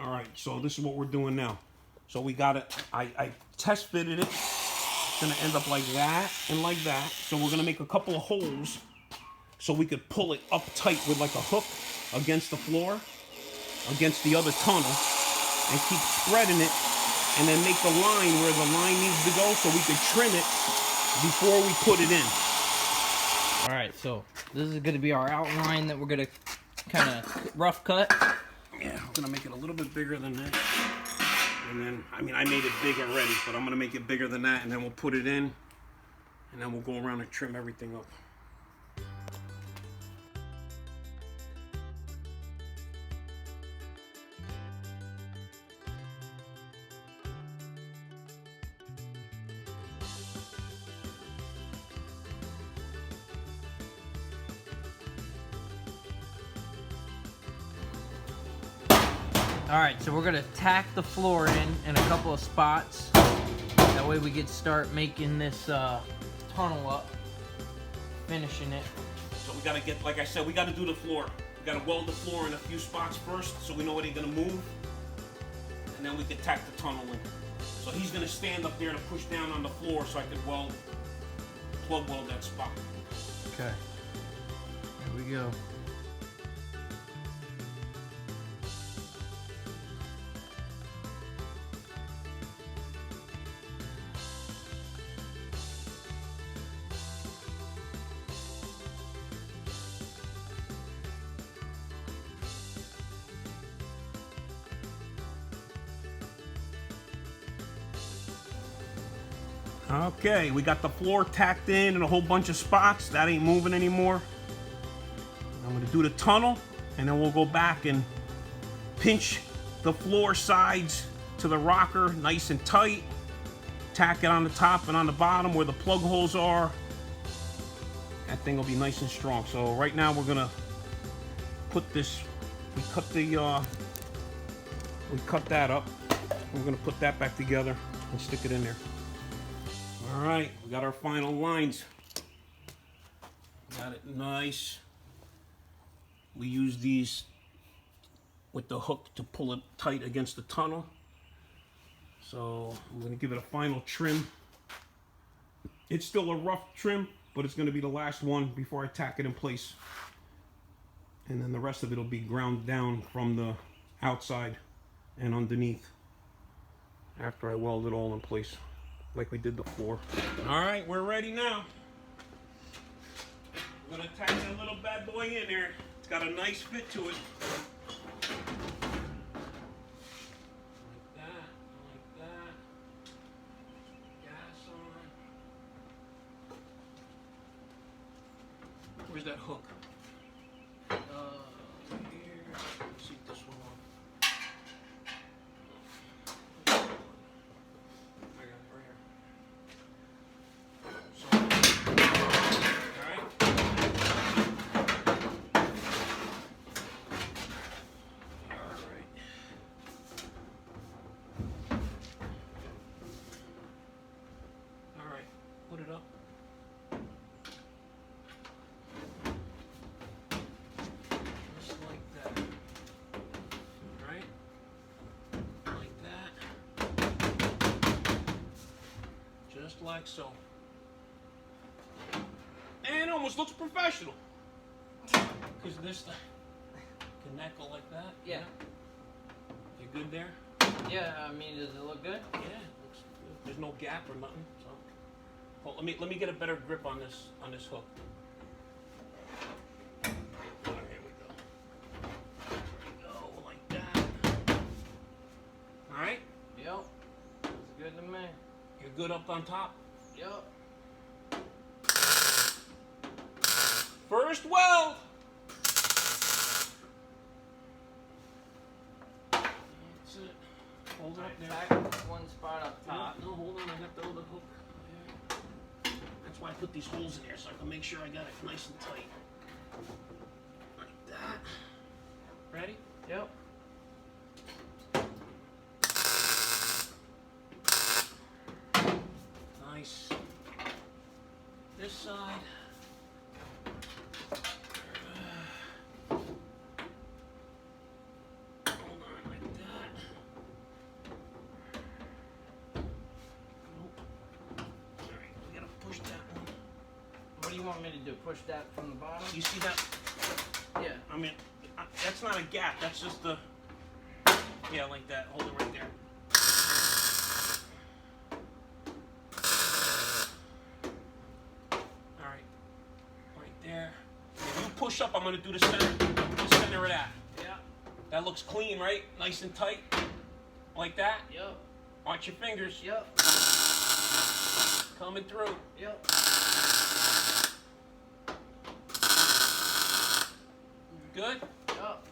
All right, so this is what we're doing now. So we got it, I test fitted it. It's gonna end up like that and like that. So we're gonna make a couple of holes so we could pull it up tight with like a hook against the floor, against the other tunnel, and keep spreading it, and then make the line where the line needs to go so we could trim it before we put it in. All right, so this is gonna be our outline that we're gonna kind of rough cut. Yeah, I'm gonna make it a little bit bigger than that. And then, I mean, I made it big already, but I'm gonna make it bigger than that, and then we'll put it in, and then we'll go around and trim everything up. All right, so we're gonna tack the floor in a couple of spots. That way we can start making this tunnel up, finishing it. So we gotta get, like I said, we gotta do the floor. We gotta weld the floor in a few spots first, so we know what he's gonna move, and then we can tack the tunnel in. So he's gonna stand up there to push down on the floor so I can plug weld that spot. Okay. Here we go. Okay, we got the floor tacked in a whole bunch of spots. That ain't moving anymore. I'm gonna do the tunnel, and then we'll go back and pinch the floor sides to the rocker nice and tight. Tack it on the top and on the bottom where the plug holes are. That thing will be nice and strong. So right now we're gonna put this, we cut that up. We're gonna put that back together and stick it in there. All right, we got our final lines. Got it nice. We use these with the hook to pull it tight against the tunnel. So I'm gonna give it a final trim. It's still a rough trim, but it's gonna be the last one before I tack it in place. And then the rest of it will be ground down from the outside and underneath after I weld it all in place, like we did the floor. All right, we're ready now. We're gonna tack that little bad boy in there. It's got a nice fit to it. Like that, like that. Gas on. Where's that hook? Here. Let's see this one on. Put it up. Just like that. Right? Like that. Just like so. And it almost looks professional. Because this thing, can that go like that? Yeah. You good there? Yeah, I mean, does it look good? Yeah, it looks good. There's no gap or nothing, so. Well, let me get a better grip on this hook. Here we go. There we go, like that. All right. Yep. Looks good to me. You're good up on top. Yep. First weld. That's it. Hold it up there. Tack one spot up top. No, hold on. I got the other hook. That's why I put these holes in here, so I can make sure I got it nice and tight. Like that. Ready? Yep. Nice. This side. Hold on like that. do you want me to do? Push that from the bottom? You see that? Yeah. I mean, that's not a gap. That's just the. Yeah, like that. Hold it right there. All right. Right there. If you push up, I'm gonna do the center of that. Yeah. That looks clean, right? Nice and tight. Like that. Yep. Watch your fingers. Yep. Coming through. Yep. Good? Yep.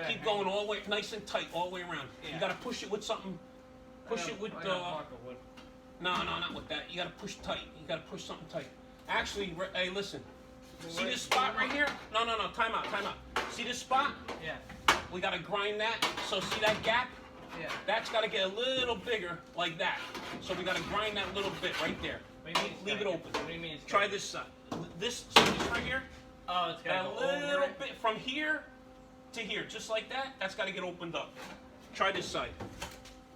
Keep going all the way, nice and tight, all the way around. Yeah. You gotta push it with something. Push it with, no, not with that. You gotta push tight. You gotta push something tight. Actually, hey, listen. See this spot right here? No, time out. See this spot? Yeah. We gotta grind that. So see that gap? Yeah. That's gotta get a little bigger, like that. So we gotta grind that little bit right there. What do you mean Leave it open. What do you mean? Try this side. See this right here? Oh, it's got a little bit from here to here, just like that. That's got to get opened up. Try this side.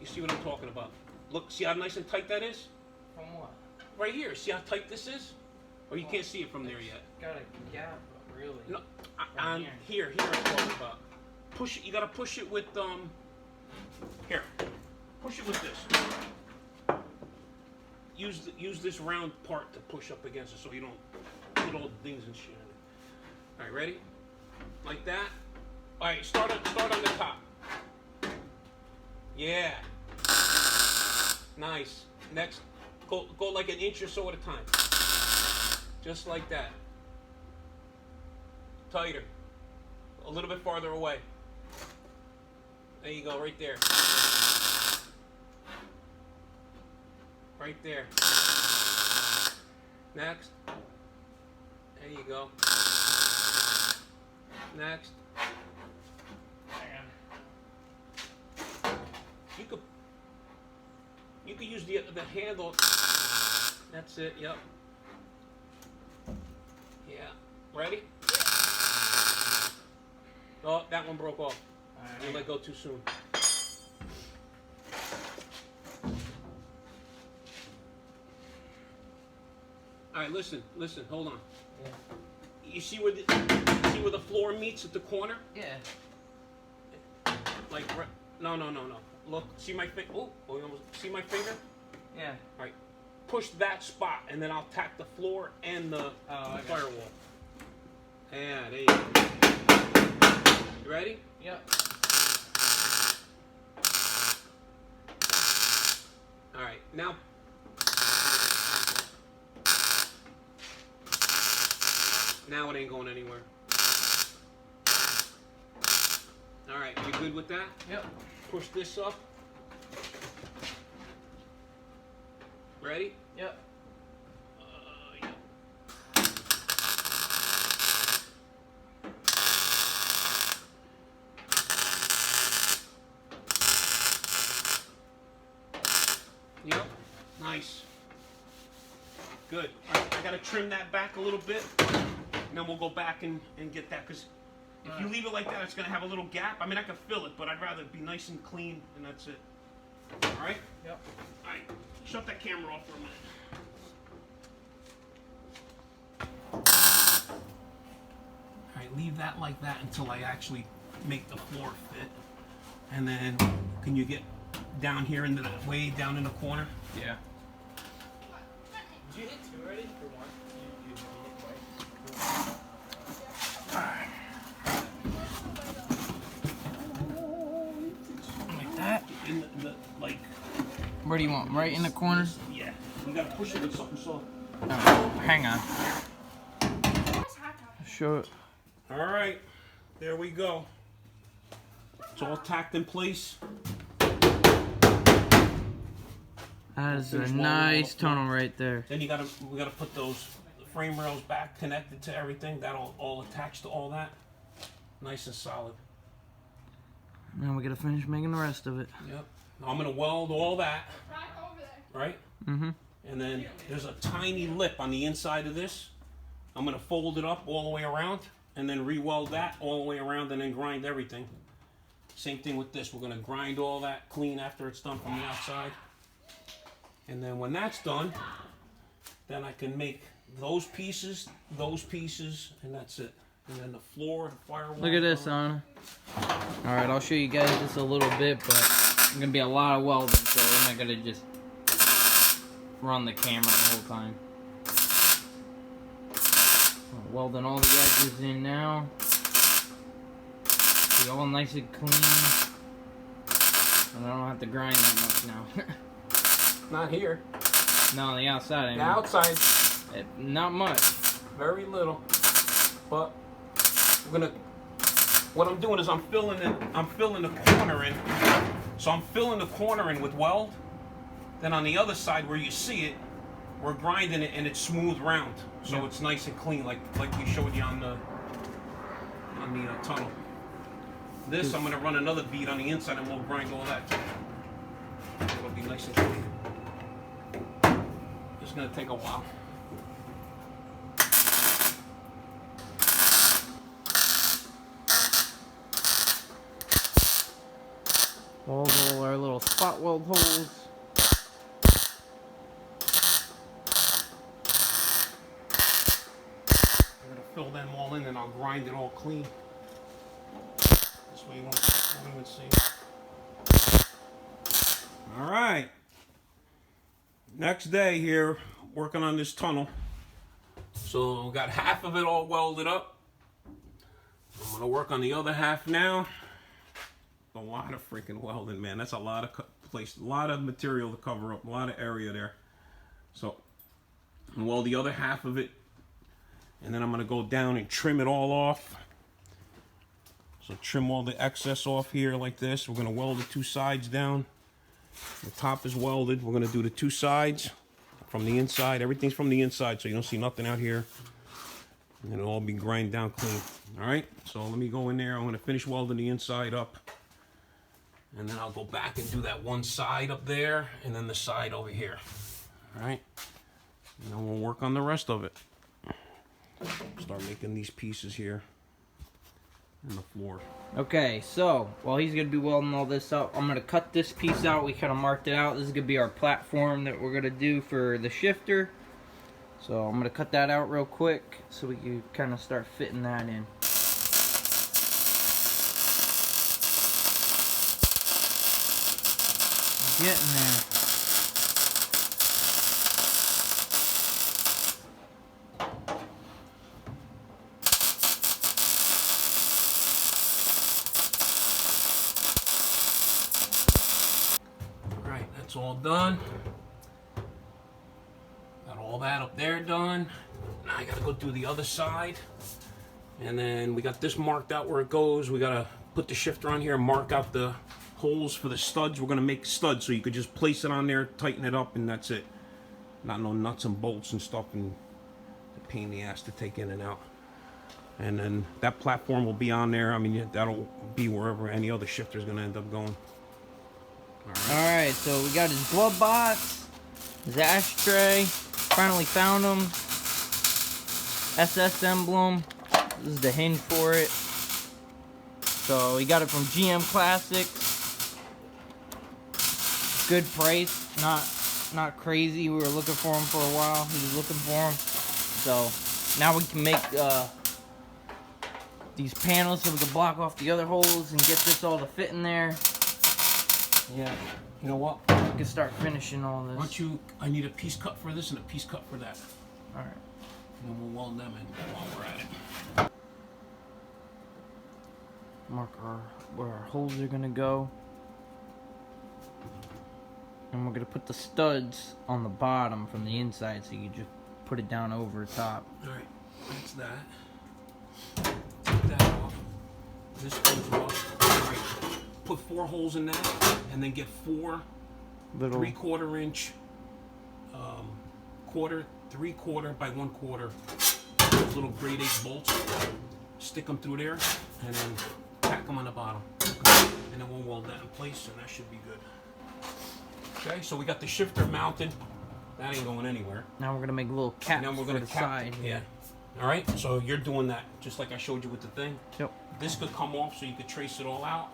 You see what I'm talking about? Look, see how nice and tight that is? From what? Right here. See how tight this is? Or you can't see it from there yet. Got a gap, really. No, on here I'm talking about. Push it. You got to push it with Here. Push it with this. Use this round part to push up against it, so you don't put all the things and shit in it. All right, ready? Like that. All right, start on the top. Yeah. Nice. Next, go like an inch or so at a time. Just like that. Tighter. A little bit farther away. There you go, right there. Right there. Next. There you go. Next. You could use the handle. That's it. Yep. Yeah. Ready? Oh, that one broke off. You let go too soon. All right, listen, hold on. Yeah. You see where the floor meets at the corner? Yeah. Like, no. Look, see my finger? Oh, see my finger? Yeah. All right, push that spot, and then I'll tack the floor and the firewall. Yeah, there you go. You ready? Yep. All right, now. Now it ain't going anywhere. All right, you good with that? Yep. Push this up. Ready? Yep. Yep. Yep. Nice. Good. All right, I gotta trim that back a little bit. And then we'll go back and get that, because if you leave it like that, it's going to have a little gap. I mean, I could fill it, but I'd rather it be nice and clean, and that's it. All right? Yep. All right. Shut that camera off for a minute. All right, leave that like that until I actually make the floor fit. And then, can you get down here into the way down in the corner? Yeah. Did you hit two already for one? You hit twice. Like that? In the like. Where do you want? Right in the corner? Yeah. You gotta push it with something soft. Hang on. Show it. All right. There we go. It's all tacked in place. That is a nice tunnel right there. Then we gotta put those frame rails back, connected to everything. That'll all attach to all that. Nice and solid. Now we gotta finish making the rest of it. Yep. Now I'm gonna weld all that. Right? Mm-hmm. And then there's a tiny lip on the inside of this. I'm gonna fold it up all the way around and then re-weld that all the way around and then grind everything. Same thing with this. We're gonna grind all that clean after it's done from the outside. And then when that's done, then I can make those pieces, and that's it. And then the floor, the firewall. Look at this, Anna. All right, I'll show you guys this a little bit, but it's gonna be a lot of welding, so we're not gonna just run the camera the whole time. Welding all the edges in now. See, all nice and clean. And I don't have to grind that much now. Not here. No, on the outside. I mean, The outside, not much. very little. But what I'm doing is I'm filling the corner in. So I'm filling the corner in with weld. Then on the other side where you see it, we're grinding it and it's smooth round. So it's nice and clean, like we showed you on the tunnel. This, I'm gonna run another bead on the inside and we'll grind all that too. It'll be nice and clean. It's gonna take a while. All our little spot weld holes. I'm gonna fill them all in and I'll grind it all clean. This way you won't even see it. All right. Next day here, working on this tunnel. So we got half of it all welded up. I'm gonna work on the other half now. A lot of freaking welding, man. That's a lot of place, a lot of material to cover up, a lot of area there. So I'm weld the other half of it, and then I'm gonna go down and trim it all off. So trim all the excess off here like this. We're gonna weld the two sides down. The top is welded. We're gonna do the two sides from the inside. Everything's from the inside, so you don't see nothing out here. And it'll all be grind down clean. All right, so let me go in there. I'm gonna finish welding the inside up. And then I'll go back and do that one side up there, and then the side over here. All right? And then we'll work on the rest of it. Start making these pieces here and the floor. Okay, so while he's gonna be welding all this up, I'm gonna cut this piece out. We kind of marked it out. This is gonna be our platform that we're gonna do for the shifter. So I'm gonna cut that out real quick so we can kind of start fitting that in. Getting there. Alright, that's all done. Got all that up there done. Now I gotta go do the other side. And then we got this marked out where it goes. We gotta put the shifter on here and mark out the holes for the studs. We're gonna make studs so you could just place it on there, tighten it up, and that's it. Not no nuts and bolts and stuff, and the pain in the ass to take in and out. And then that platform will be on there. I mean, that'll be wherever any other shifter is gonna end up going. Alright, so we got his glove box, his ashtray, finally found him. SS emblem. This is the hinge for it. So we got it from GM Classics. Good price, not crazy. We were looking for him for a while. He was looking for him. So now we can make these panels so we can block off the other holes and get this all to fit in there. Yeah, you know what? We can start finishing all this. Why don't you, I need a piece cut for this and a piece cut for that. Alright. And then we'll weld them in while we're at it. Mark where our holes are gonna go. And we're gonna put the studs on the bottom from the inside, so you just put it down over top. Alright, that's that. Take that off. This goes off. Alright, put 4 holes in that, and then get 4 Little 3/4 inch, 3/4 by 1/4 those little grade 8 bolts. Stick them through there, and then tack them on the bottom. And then we'll weld that in place, and that should be good. Okay, so we got the shifter mounted. That ain't going anywhere. Now we're gonna make little caps And then we're for gonna the cap side. it. Yeah. All right. So you're doing that just like I showed you with the thing. Yep. This could come off so you could trace it all out,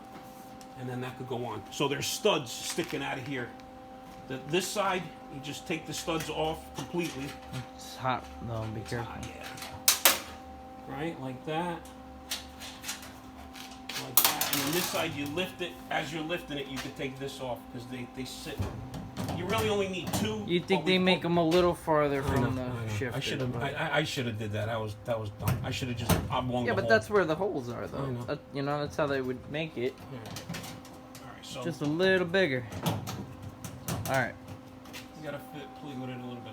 and then that could go on. So there's studs sticking out of here. This side, you just take the studs off completely. It's hot though, be careful. Yeah. Right, like that. Like that. And then this side, you lift it. As you're lifting it, you can take this off because they sit. You really only need two. You think they make them a little farther from the shifter? I should have did that. That was dumb. I should have just oblong Yeah, the but hole. that's where the holes are, though. You know, that's how they would make it. All right, so Just a little bigger. All right. you gotta play with it a little bit.